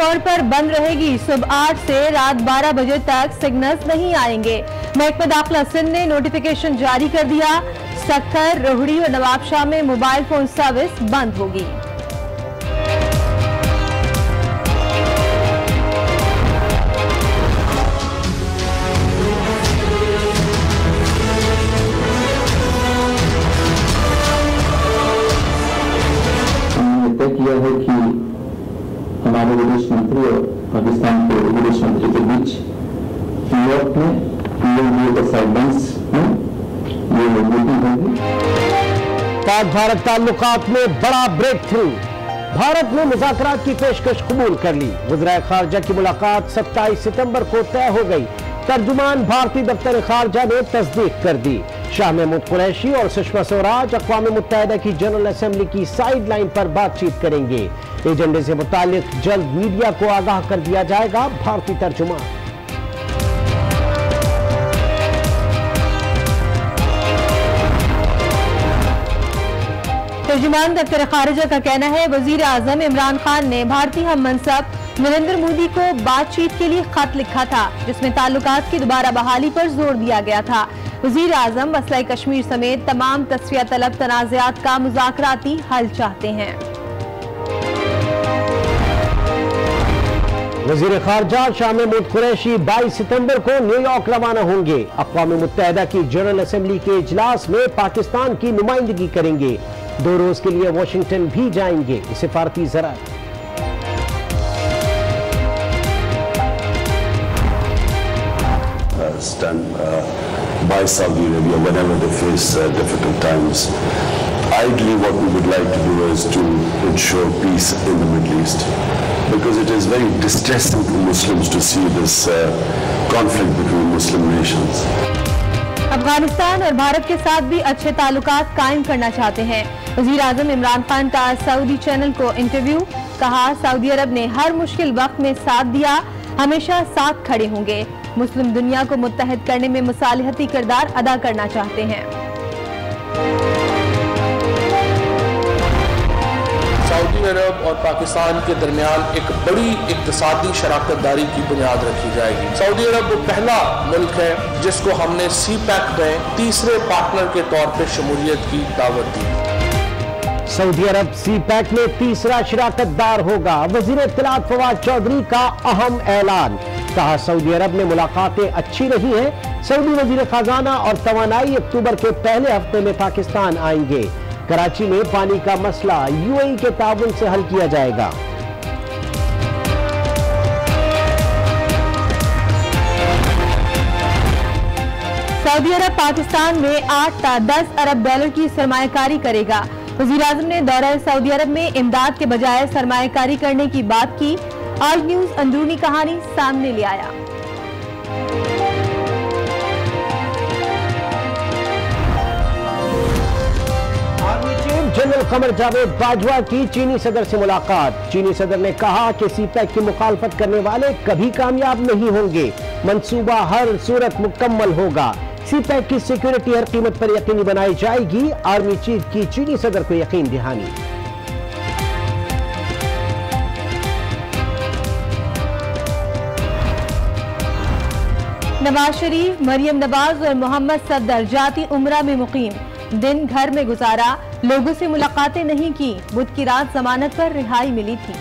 तौर पर बंद रहेगी। सुबह 8 से रात 12 बजे तक सिग्नल्स नहीं आएंगे। महकमा दाखिला सिंध ने नोटिफिकेशन जारी कर दिया। सक्खर, रोहड़ी और नवाबशाह में मोबाइल फोन सर्विस बंद होगी। तय किया है कि हमारे विदेश मंत्री और पाकिस्तान के विदेश मंत्री के बीच न्यूयॉर्क में के साइडलाइंस में ये मीटिंग होगी। पाक भारत ताल्लुकात में बड़ा ब्रेक थ्रू। भारत ने मुज़ाकरात की पेशकश कबूल कर ली। वज़ीर ख़ारजा की मुलाकात 27 सितंबर को तय हो गई। तर्जुमान भारतीय दफ्तर ख़ारजा ने तस्दीक कर दी। शाह महमूद कुरैशी और सुषमा स्वराज अक़वाम मुत्तहिदा की जनरल असेंबली की साइड लाइन पर बातचीत करेंगे। एजेंडे से मुतालिक जल्द मीडिया को आगाह कर दिया जाएगा। भारतीय तर्जुमान दफ्तर ख़ारिजा का कहना है, वज़ीर आज़म इमरान खान ने भारतीय हम मनसब नरेंद्र मोदी को बातचीत के लिए खत लिखा था, जिसमें ताल्लुकात की दोबारा बहाली पर जोर दिया गया था। वज़ीर आज़म मसला कश्मीर समेत तमाम तस्फिया तलब तनाज़ात का मुज़ाकराती हल चाहते हैं। वज़ीर ख़ारजा शाह महमूद कुरैशी 22 सितंबर को न्यूयॉर्क रवाना होंगे। अक़वाम मुत्तहिदा की जनरल असेंबली के इजलास में पाकिस्तान की नुमाइंदगी करेंगे। 2 रोज के लिए वाशिंगटन भी जाएंगे। सिफारती ज़राअत by Saudi Arabia whenever they face difficult times. Ideally, what we would like to do is to ensure peace in the Middle East, because it is very distressing to Muslims to see this conflict between Muslim nations. Afghanistan और भारत के साथ भी अच्छे ताल्लुकात कायम करना चाहते हैं। वज़ीर आज़म इमरान खान का सऊदी चैनल को इंटरव्यू। कहा, सऊदी अरब ने हर मुश्किल वक्त में साथ दिया, हमेशा साथ खड़े होंगे। मुस्लिम दुनिया को मुत्तहिद करने में मुसालिहती किरदार अदा करना चाहते हैं। सऊदी अरब और पाकिस्तान के दरमियान एक बड़ी इक़्तिसादी शराकतदारी की बुनियाद रखी जाएगी। सऊदी अरब वो पहला मुल्क है जिसको हमने CPEC में तीसरे पार्टनर के तौर पर शमूलियत की दावत दी। सऊदी अरब CPEC में तीसरा शिराकतदार होगा। वज़ीर इत्तलात फवाद चौधरी का अहम ऐलान। कहा, सऊदी अरब में मुलाकातें अच्छी रही हैं। सऊदी वज़ीर खजाना और तवानाई अक्टूबर के पहले हफ्ते में पाकिस्तान आएंगे। कराची में पानी का मसला UAE के ताउन से हल किया जाएगा। सऊदी अरब पाकिस्तान में 8 से 10 अरब डॉलर की सरमायाकारी करेगा। वज़ीर आज़म ने दौरा सऊदी अरब में इमदाद के बजाय सरमायाकारी करने की बात की। ऑल न्यूज़ अंदरूनी कहानी सामने ले आया। Army chief general Qamar Javed Bajwa की चीनी सदर से मुलाकात। चीनी सदर ने कहा कि CPEC की मुखालफत करने वाले कभी कामयाब नहीं होंगे। मंसूबा हर सूरत मुकम्मल होगा। CPEC की सिक्योरिटी हर कीमत पर यकीनी बनाई जाएगी। आर्मी चीफ की चीनी सदर को यकीन दहानी। नवाज शरीफ, मरियम नवाज और मोहम्मद सफदर जाती उम्रा में मुकीम। दिन घर में गुजारा, लोगों से मुलाकातें नहीं की। बुध की रात जमानत पर रिहाई मिली थी।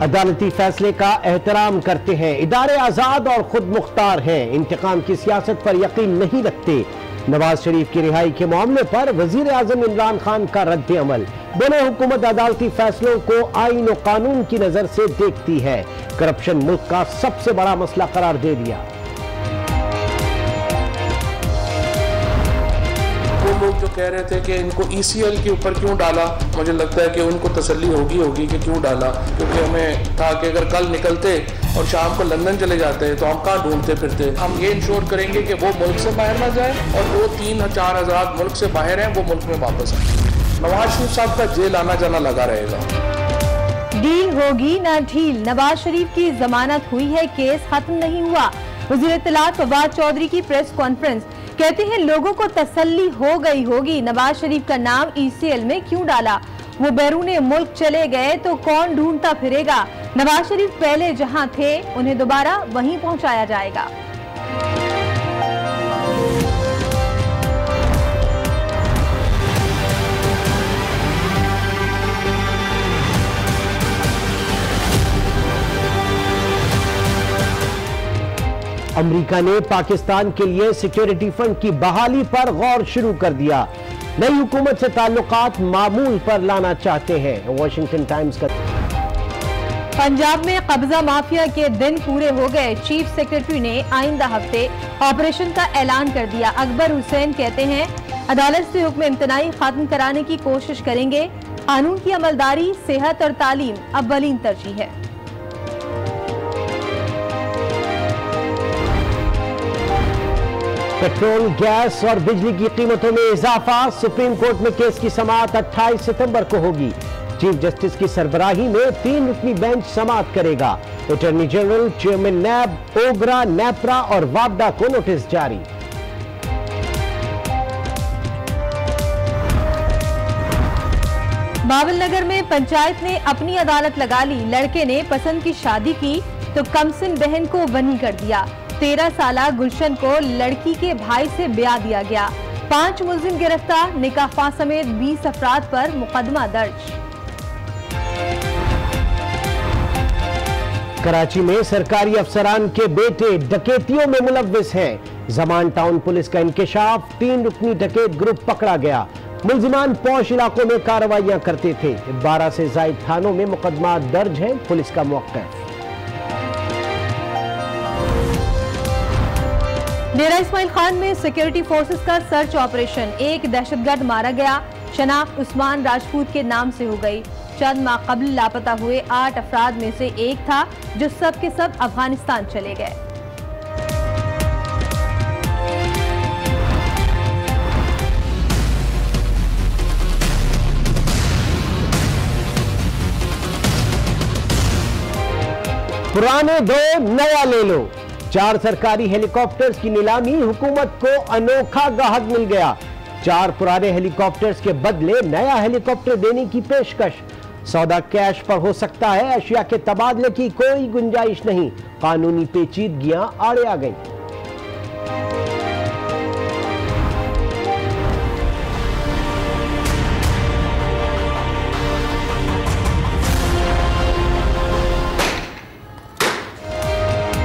अदालती फैसले का एहतराम करते हैं। इदारे आजाद और खुद मुख्तार हैं। इंतकाम की सियासत पर यकीन नहीं रखते। नवाज शरीफ की रिहाई के मामले पर वजीर आजम इमरान खान का रद्द अमल। दोनों हुकूमत अदालती फैसलों को आईन और कानून की नजर से देखती है। करप्शन मुल्क का सबसे बड़ा मसला करार दे दिया। वो लोग जो कह रहे थे कि इनको ECL के ऊपर क्यों डाला, मुझे लगता है कि उनको तसल्ली होगी कि क्यों डाला, क्योंकि हमें था कि अगर कल निकलते और शाम को लंदन चले जाते तो हम कहाँ ढूंढते फिरते। हम ये इंश्योर करेंगे कि वो मुल्क से बाहर ना जाए और वो 3-4 हज़ार मुल्क से बाहर हैं वो मुल्क में वापस आए। नवाज शरीफ साहब का जेल आना जाना लगा रहेगा। डील होगी ना ढील। नवाज शरीफ की जमानत हुई है, केस खत्म नहीं हुआ। वज़ीर इत्तलात फवाद चौधरी की प्रेस कॉन्फ्रेंस। कहते हैं लोगों को तसल्ली हो गई होगी, नवाज शरीफ का नाम ECL में क्यों डाला, वो बैरूने मुल्क चले गए तो कौन ढूंढता फिरेगा, नवाज शरीफ पहले जहां थे उन्हें दोबारा वहीं पहुंचाया जाएगा। अमेरिका ने पाकिस्तान के लिए सिक्योरिटी फंड की बहाली पर गौर शुरू कर दिया, नई हुकूमत से ताल्लुकात मामूल पर लाना चाहते हैं। वॉशिंगटन टाइम्स का पंजाब में कब्जा माफिया के दिन पूरे हो गए, चीफ सेक्रेटरी ने आइंदा हफ्ते ऑपरेशन का ऐलान कर दिया। अकबर हुसैन कहते हैं अदालत से हुक्म इम्तनाई खत्म कराने की कोशिश करेंगे, कानून की अमलदारी, सेहत और तालीम अव्वलीन तरजीह है। पेट्रोल, गैस और बिजली की कीमतों में इजाफा, सुप्रीम कोर्ट में केस की समाअत 28 सितंबर को होगी। चीफ जस्टिस की सरबराही में 3 रुकनी बेंच समाअत करेगा। अटॉर्नी जनरल, चेयरमैन नैब, ओगरा, नेपरा और वापडा को नोटिस जारी। बावलनगर में पंचायत ने अपनी अदालत लगा ली, लड़के ने पसंद की शादी की तो कमसिन बहन को बनी कर दिया। 13 साला गुलशन को लड़की के भाई से ब्याह दिया गया। 5 मुलजिम गिरफ्तार, निकाह समेत 20 अफराद पर मुकदमा दर्ज। कराची में सरकारी अफसरान के बेटे डकैतियों में मुलव्विस हैं। जमान टाउन पुलिस का इंकशाफ, 3 रुकनी डकैत ग्रुप पकड़ा गया। मुलजिमान पौश इलाकों में कार्रवाइयां करते थे। 12 से ज्यादा थानों में मुकदमा दर्ज है, पुलिस का मौक़िफ़। डेरा इस्माइल खान में सिक्योरिटी फोर्सेस का सर्च ऑपरेशन, एक दहशतगर्द मारा गया। शनाख्त उस्मान राजपूत के नाम से हो गई। चंद माह कबल लापता हुए 8 अफराद में से एक था जो सब के सब अफगानिस्तान चले गए। पुराने दो, नया ले लो। 4 सरकारी हेलीकॉप्टर्स की नीलामी, हुकूमत को अनोखा गाहक मिल गया। 4 पुराने हेलीकॉप्टर्स के बदले नया हेलीकॉप्टर देने की पेशकश। सौदा कैश पर हो सकता है, अशिया के तबादले की कोई गुंजाइश नहीं। कानूनी पेचीदगियां आड़े आ गई।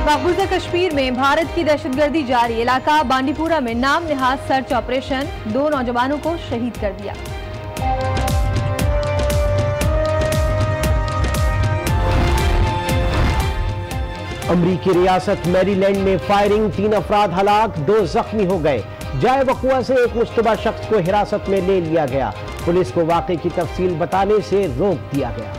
मकबूजा कश्मीर में भारत की दहशतगर्दी जारी, इलाका बांडीपुरा में नाम निहाद सर्च ऑपरेशन, 2 नौजवानों को शहीद कर दिया। अमरीकी रियासत मैरीलैंड में फायरिंग, 3 अफराद हलाक, 2 जख्मी हो गए। जाए वक़ुआ से एक मुश्तबा शख्स को हिरासत में ले लिया गया। पुलिस को वाक़े की तफसील बताने से रोक दिया गया।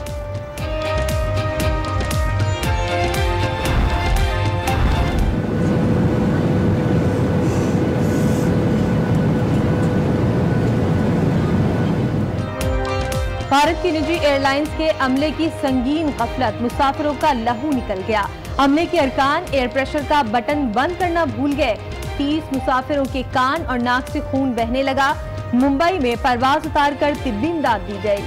भारत की निजी एयरलाइंस के अमले की संगीन गफलत, मुसाफिरों का लहू निकल गया। अमले के अरकान एयर प्रेशर का बटन बंद करना भूल गए। 30 मुसाफिरों के कान और नाक से खून बहने लगा। मुंबई में परवाज उतारकर तिब्बी इमदाद दी गई।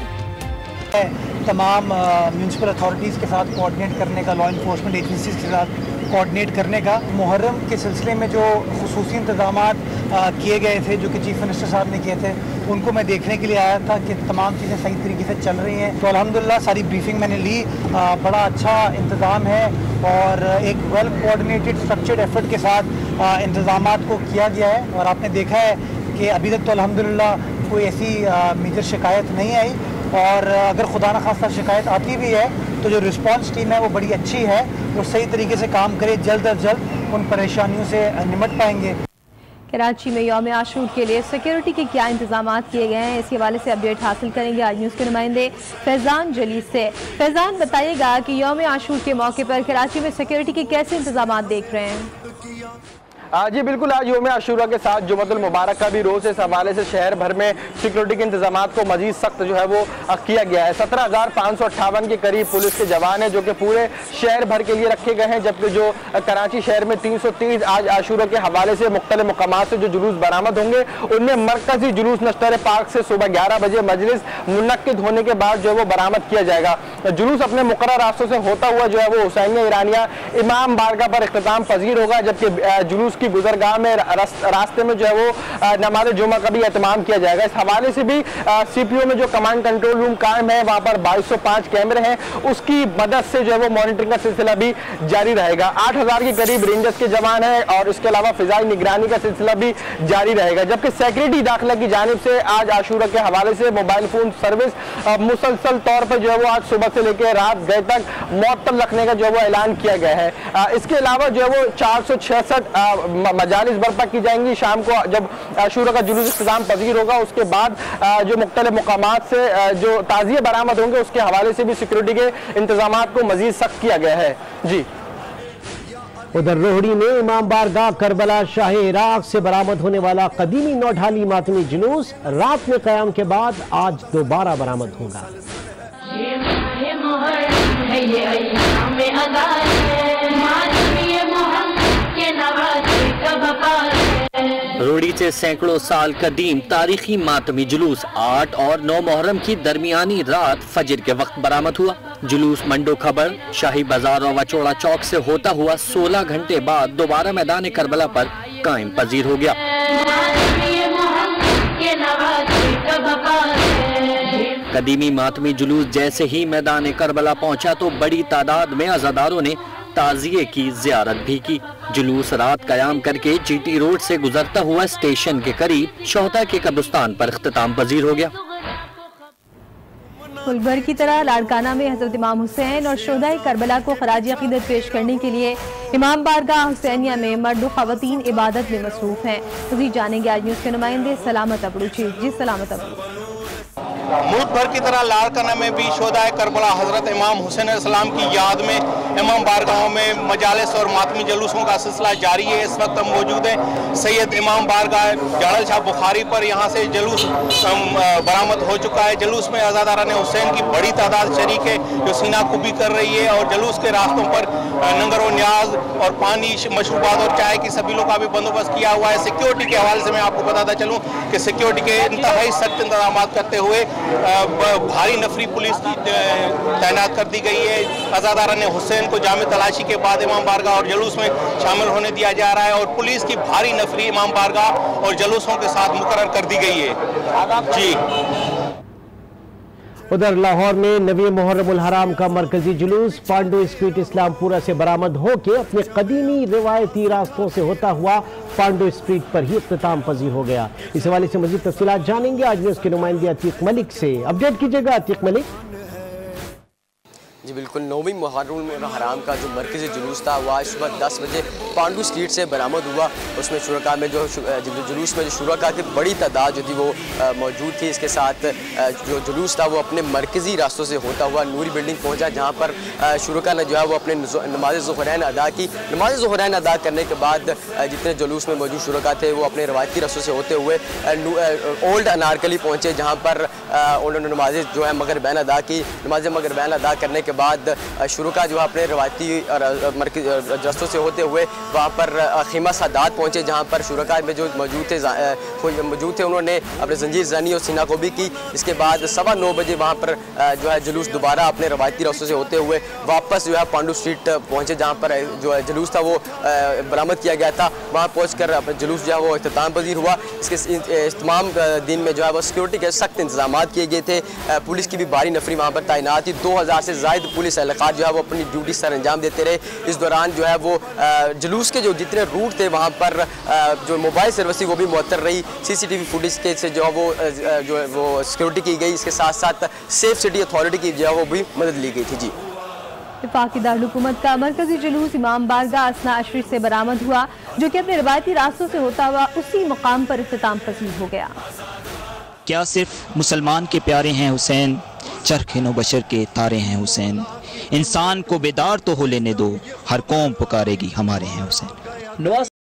तमाम म्यूनसिपल अथॉरिटीज़ के साथ कोऑर्डिनेट करने का, लॉ इन्फोर्समेंट एजेंसीज के साथ कोऑर्डिनेट करने का, मुहर्रम के सिलसिले में जो खुसूसी इंतजामात किए गए थे जो कि चीफ मिनिस्टर साहब ने किए थे, उनको मैं देखने के लिए आया था कि तमाम चीज़ें सही तरीके से चल रही हैं। तो अल्हम्दुलिल्लाह सारी ब्रीफिंग मैंने ली, बड़ा अच्छा इंतज़ाम है और एक वेल कोऑर्डिनेटेड स्ट्रक्चर्ड एफर्ट के साथ इंतजामात को किया गया है। और आपने देखा है कि अभी तक तो अल्हम्दुलिल्लाह कोई ऐसी मेजर शिकायत नहीं आई, और अगर खुदा न खास्ता शिकायत आती भी है तो जो रिस्पांस टीम है वो बड़ी अच्छी है, वो सही तरीके से काम करे, जल्द अज जल्द उन परेशानियों से निपट पाएंगे। कराची में यौम आशूर के लिए सिक्योरिटी के क्या इंतजाम किए गए हैं, इस हवाले से अपडेट हासिल करेंगे आज न्यूज़ के नुमाइंदे फैजान जलील से। फैजान, बताइएगा कि यौम आशूर के मौके पर कराची में सिक्योरिटी के कैसे इंतजाम देख रहे हैं? जी बिल्कुल, आज यौम आशूरा के साथ जुमअतुल मुबारक का भी रोज इस हवाले से शहर भर में सिक्योरिटी के इंतजाम को मजीद सख्त जो है वो किया गया है। 17,558 के करीब पुलिस के जवान हैं जो कि पूरे शहर भर के लिए रखे गए हैं, जबकि जो कराची शहर में 330 आज आशूरा के हवाले से मुख्तलिफ मुकामात से जो जुलूस बरामद होंगे उनमें मरकजी जुलूस नश्तर पार्क से सुबह 11 बजे मजलिस मुनक्किद होने के बाद जो है वो बरामद किया जाएगा। जुलूस अपने मुकर्रर रास्तों से होता हुआ जो है वो हुसैनिया ईरानिया इमाम बारगाह पर इख्तिताम पजीर होगा, जबकि जुलूस की गुजरगाह में रास्ते में जो है वो नमाज जुमा का भी एहतमाम किया जाएगा। इस हवाले से भी सीपीओ में जो कमांड कंट्रोल रूम कायम है वहां पर 2205 कैमरे हैं, उसकी मदद से जो है वो मॉनिटरिंग का सिलसिला भी जारी रहेगा। 8000 के करीब रेंजर्स के जवान हैं और इसके अलावा फिजाई निगरानी का सिलसिला भी जारी रहेगा, जबकि सेक्रेटरी दाखिला की जानिब से आज आशूरा के हवाले से मोबाइल फोन सर्विस मुसलसल तौर पर जो है वो आज सुबह से लेकर रात गए तक मुअत्तल रखने का जो है वो ऐलान किया गया है। इसके अलावा जो है वो 466 मजालिस बर्पा की जाएंगी। शाम को जब आशूरा का जुलूस इख्तिताम पजीर होगा उसके बाद जो मुख्तलिफ मुकामात से जो ताज़िए बरामद होंगे उसके हवाले से भी सिक्योरिटी के इंतजाम को मजीद सख्त किया गया है। जी उधर रोहड़ी में इमाम बारगाह करबला शाह इराक से बरामद होने वाला कदीमी नौढाली मातमी जुलूस रात में क़याम के बाद आज दोबारा बरामद होगा। रोहड़ी से सैकड़ों साल कदीम तारीखी मातमी जुलूस 8 और 9 मुहर्रम की दरमियानी रात फजर के वक्त बरामद हुआ। जुलूस मंडो खबर शाही बाजार और वचोड़ा चौक से होता हुआ 16 घंटे बाद दोबारा मैदान करबला पर कायम पजीर हो गया। कदीमी मातमी जुलूस जैसे ही मैदान करबला पहुंचा तो बड़ी तादाद में अज़ादारों ने ताज़िए की ज़ियारत भी की। जुलूस रात कयाम करके जीटी रोड से गुजरता हुआ स्टेशन के करीब शोहदा के कब्रिस्तान पर इख्तिताम पजीर हो गया। मुल्क भर की तरह लाड़काना में हज़रत इमाम हुसैन और शोहदाए करबला को खराज अक़ीदत पेश करने के लिए इमाम बारगाह हुसैनिया में मर्द व ख़वातीन इबादत में मसरूफ हैं। मज़ीद जानेंगे आज न्यूज़ के नुमाइंदे सलामत अबरू। जी सलामत अबरू। मुल्क भर की तरह लाड़काना में भी शोहदाए करबला हज़रत इमाम हुसैन अलैहिस्सलाम की याद में इमाम बारगाहों में मजालिस और मातमी जुलूसों का सिलसिला जारी है। इस वक्त हम मौजूद हैं सैयद इमाम बारगाह जाड़ल शाह बुखारी पर। यहाँ से जुलूस बरामद हो चुका है। जुलूस में अज़ादारान हुसैन की बड़ी तादाद शरीक है जो सीना कुबी कर रही है और जुलूस के रास्तों पर लंगर और न्याज और पानी, मशरूबात और चाय की सभी लोगों का भी बंदोबस्त किया हुआ है। सिक्योरिटी के हवाले से मैं आपको बताता चलूँ कि सिक्योरिटी के इंतहाई सख्त इंतजाम करते हुए भारी नफरी पुलिस की तैनात कर दी गई है। अज़ादारान हुसैन को जामे तलाशी के बाद इमाम बारगाह और जुलूस में शामिल होने दिया जा रहा है और पुलिस की भारी नफरी इमाम बारगाह और जुलूसों के साथ मुकर्रर कर दी गई है। जी उधर लाहौर में नवी मुहर्रमुल हराम का मरकजी जुलूस पांडू स्ट्रीट इस्लामपुरा से बरामद होकर अपने कदीमी रिवायती रास्तों से होता हुआ पांडू स्ट्रीट पर ही इख्तिताम पजीर हो गया। इस हवाले से मजीद तफसीलात जानेंगे आज न्यूज़ के नुमाइंदे अतीक मलिक से। अपडेट कीजिएगा अतीक मलिक। जी बिल्कुल, नौवीं मुहर्रमुल हराम का जो मरकज़ी जुलूस था वो आज सुबह 10 बजे पांडू स्ट्रीट से बरामद हुआ। उसमें शुरका में जो जुलूस में जो शुरका की बड़ी तादाद जो थी वो मौजूद थी। इसके साथ जो जुलूस था वो अपने मरकज़ी रास्तों से होता हुआ नूरी बिल्डिंग पहुंचा, जहां पर शुरका ने जो है वो अपने नमाज ज़ुहरैन अदा की। नमाज ज़ुहरैन अदा करने के बाद जितने जुलूस में मौजूद शुरका थे वो अपने रवायती रास्तों से होते हुए ओल्ड अनारकली पहुँचे, जहाँ पर उन्होंने नमाज जो है मगरिबैन अदा की। नमाज मगरिबैन अदा करने के बाद शुरुका जो अपने रवायती रास्तों से होते हुए वहाँ पर खीमा सादात पहुँचे, जहाँ पर शुरुका में जो मौजूद थे उन्होंने अपने जंजीर ज़नी और सीना को भी की। इसके बाद 9:15 बजे वहाँ पर जो है जुलूस दोबारा अपने रवायती रास्तों से होते हुए वापस जो है पांडू स्ट्रीट पहुँचे, जहाँ पर जो है जुलूस था वो बरामद किया गया था। वहाँ पहुँच कर अपने जुलूस जो है वो इख्तिताम पजीर हुआ। इसके तमाम दिन में जो है वो सिक्योरिटी के सख्त इंतजाम किए गए थे। पुलिस की भी भारी नफरी वहाँ पर तैनात थी। 2000 से ज़ायद पुलिस एहलकार जो है वो अपनी ड्यूटी सर अंजाम देते रहे। इस दौरान जो है वो जुलूस के जो जितने रूट थे वहाँ पर जो मोबाइल सर्विस थी वो भी मुअत्तर रही। CCTV फुटेज के से जो है वो सिक्योरिटी की गई। इसके साथ साथ सेफ सिटी अथॉरिटी की जो है वो भी मदद ली गई थी। जी वफाकी दारुल-हुकूमत का मरकजी जुलूस इमाम बारगाह असना अशरी से बरामद हुआ, जो कि अपने रवायती रास्तों से होता हुआ उसी मुकाम पर इख्तिताम पजीर हो गया। क्या सिर्फ मुसलमान के प्यारे हैं हुसैन, चरखे नो बशर के तारे हैं हुसैन। इंसान को बेदार तो हो लेने दो, हर कौम पुकारेगी हमारे हैं हुसैन।